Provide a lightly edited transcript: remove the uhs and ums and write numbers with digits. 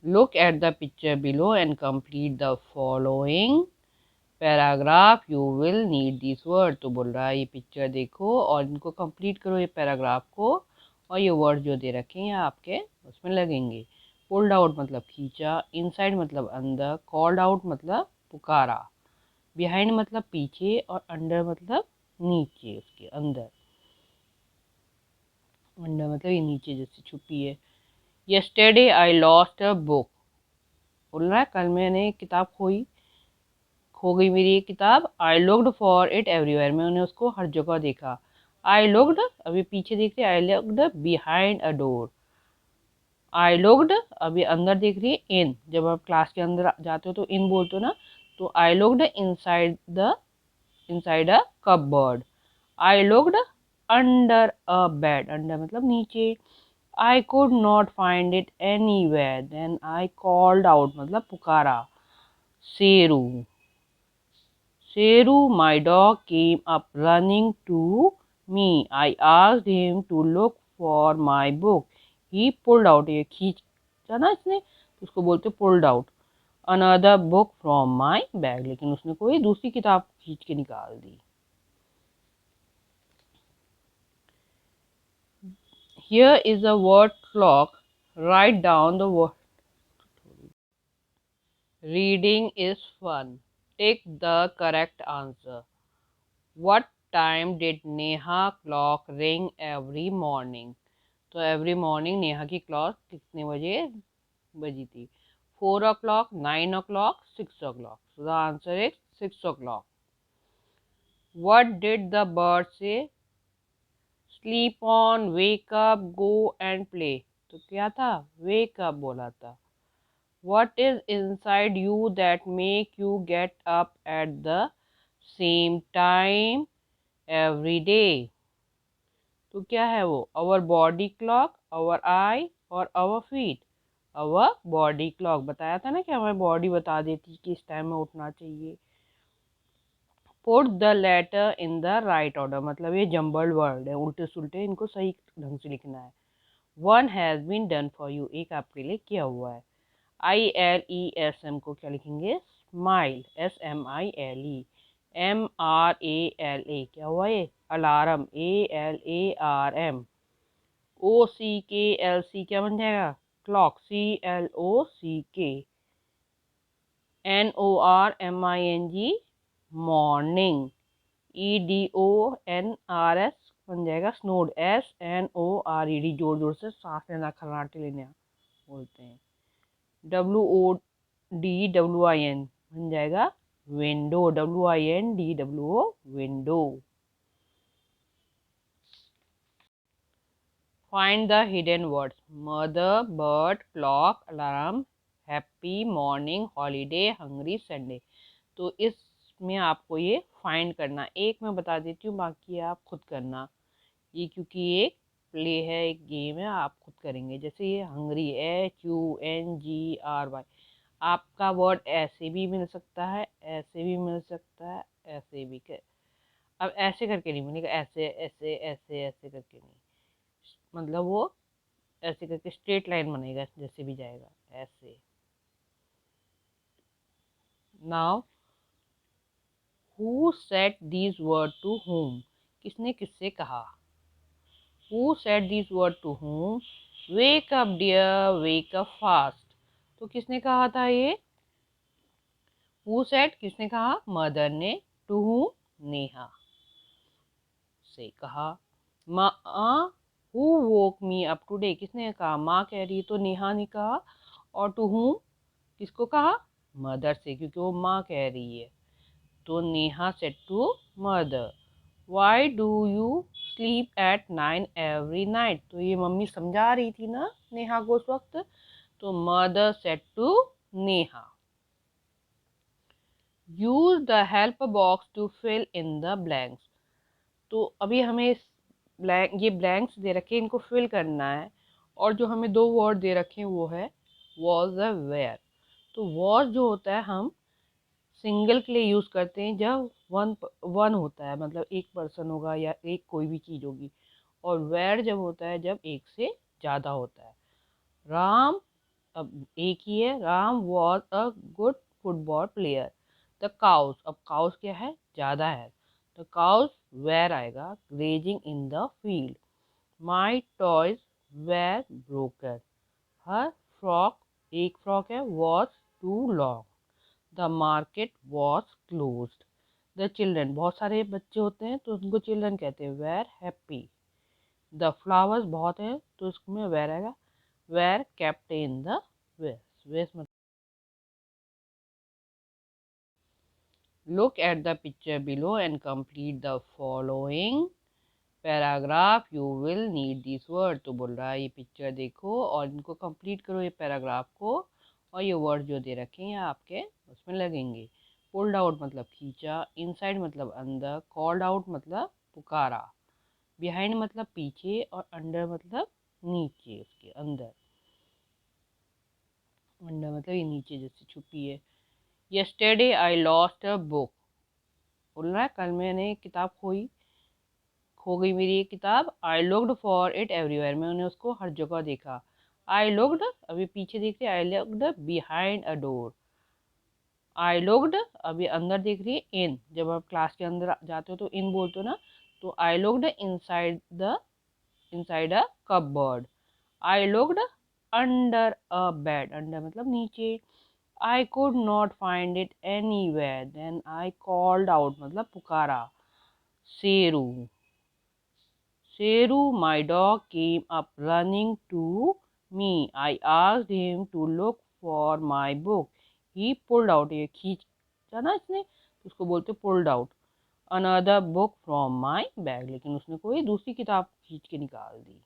Look at the picture below and complete the following paragraph you will need this word. तो बोल रहा है ये पिक्चर देखो और इनको कंप्लीट करो, ये पैराग्राफ को, और ये वर्ड जो दे रखे हैं आपके उसमें लगेंगे। पुल्ड आउट मतलब खींचा, इनसाइड मतलब अंदर, कॉल्ड आउट मतलब पुकारा, बिहाइंड मतलब पीछे, और अंडर मतलब नीचे, उसके अंदर। अंडर मतलब ये नीचे जैसे छुपी है। Yesterday I lost a book, बोल रहा है कल मैंने एक किताब खो गई मेरी एक किताब। I looked for it everywhere, मैंने उसको हर जगह देखा। आई लुक्ड, अभी पीछे देख रही है, I looked behind a door. I looked, अभी अंदर देख रही है, इन, जब आप क्लास के अंदर जाते हो तो इन बोलते हो ना, तो I looked inside a cupboard. I looked under a bed, under मतलब नीचे। I could not find it anywhere, then I called out मतलब पुकारा, Sheru. Seru, my dog, came up running to me. I asked him to look for my book. He pulled out, ये खींचा ना इसने तो उसको बोलते pulled out another book from my bag, लेकिन उसने कोई दूसरी किताब खींच के निकाल दी। Here is a word clock. Write down the word. Reading is fun. Take the correct answer. What time did Neha clock ring every morning? तो every morning Neha की क्लॉक कितने बजे बजी थी? 4 o'clock, 9 o'clock, 6 o'clock। So the answer is 6 o'clock। What did the bird say? Sleep on, wake up, go and play. तो क्या था? Wake up बोला था। What is inside you that make you get up at the same time every day? तो क्या है वो? Our body clock, our eye, और our feet? Our body clock. बताया था ना कि हमारी बॉडी बता देती कि इस टाइम में उठना चाहिए। Put the letter in the right order, मतलब ये जम्बल्ड वर्ड है, उल्टे सुल्टे, इनको सही ढंग से लिखना है। One has been done for you, एक आपके लिए किया हुआ है। ILESM को क्या लिखेंगे? Smile, SMILE। MRALA क्या हुआ ये? Alarm, ALARM। OCKLC क्या बन जाएगा? Clock, CLOCK। NORMING morning. EDONRS बन जाएगा स्नोड, SNORED, जोर जोर से सांस लेना, खर्राटे लेना बोलते हैं। WODWIN बन जाएगा window, WINDWO window. Find the hidden words. Mother, bird, clock, alarm, happy, morning, holiday, hungry, Sunday. तो इसमें आपको ये फाइंड करना, एक मैं बता देती हूँ, बाकी आप खुद करना। ये क्योंकि एक प्ले है, एक गेम है, आप खुद करेंगे। जैसे ये हंग्री, HUNGRY, आपका वर्ड ऐसे भी मिल सकता है, ऐसे भी मिल सकता है, ऐसे भी कर, अब ऐसे करके नहीं मिलेगा, ऐसे ऐसे ऐसे ऐसे करके नहीं, मतलब वो ऐसे करके स्ट्रेट लाइन बनेगा, जैसे भी जाएगा ऐसे। Now who said these word to whom, किसने किससे कहा? Who said these word to whom? Wake up dear, wake up fast. तो किसने कहा था ये? हु सेड किसने कहा? मदर ने। To whom? नेहा से कहा। माँ, who woke me up today, किसने कहा? माँ कह रही है तो नेहा ने कहा। और टू whom किसको कहा? मदर से, क्योंकि वो माँ कह रही है। तो Neha said to mother, why do you sleep at 9 every night? तो ये मम्मी समझा रही थी ना नेहा को उस वक्त। तो mother said to Neha, use the help box to fill in the blanks. तो अभी हमें ये ब्लैंक्स दे रखे हैं, इनको फिल करना है। और जो हमें दो वर्ड दे रखे हैं वो है वॉज अ वेयर। तो वॉज जो होता है हम सिंगल के लिए यूज़ करते हैं जब वन होता है, मतलब एक पर्सन होगा या एक कोई भी चीज़ होगी। और वेयर जब होता है जब एक से ज़्यादा होता है। राम अब एक ही है, Ram was a good football player. The cows, अब काउस क्या है, ज्यादा है, द काउस वेर आएगा grazing in the field. My toys were broken, her frock, एक फ्रॉक है, was too long. The market was closed. The children, बहुत सारे बच्चे होते हैं तो उनको चिल्ड्रन कहते हैं, वेर हैप्पी। द फ्लावर्स बहुत है तो इसमें वेर आएगा, वेर केप्ट इन द वेस। वेस मतलब look at the picture below and complete the following paragraph. You will need this word, तो बोल रहा है ये पिक्चर देखो और इनको कंप्लीट करो, ये पैराग्राफ को, और ये वर्ड जो दे रखे हैं आपके उसमें लगेंगे। पुल्ड आउट मतलब खींचा, इनसाइड मतलब अंदर, कॉल्ड आउट मतलब पुकारा, बिहाइंड मतलब पीछे, और अंडर मतलब नीचे, उसके अंदर, अंडर मतलब ये नीचे जैसे छुपी है। Yesterday I lost a book, बोल रहा है कल मैंने एक किताब खो गई मेरी एक किताब। I looked for it everywhere, मैंने उसको हर जगह देखा। आई लुक्ड, अभी पीछे देख रही है, I looked behind a door. I looked, अभी अंदर देख रही है, इन, जब आप क्लास के अंदर जाते हो तो इन बोलते हो ना, तो I looked inside a cupboard. I looked under a bed, under मतलब नीचे। I could not find it anywhere, then I called out मतलब पुकारा, Sheru. Sheru, my dog, came up running to me. I asked him to look for my book. He pulled out, ये खींचा ना इसने तो उसको बोलते pulled out another book from my bag, लेकिन उसने कोई दूसरी किताब खींच के निकाल दी।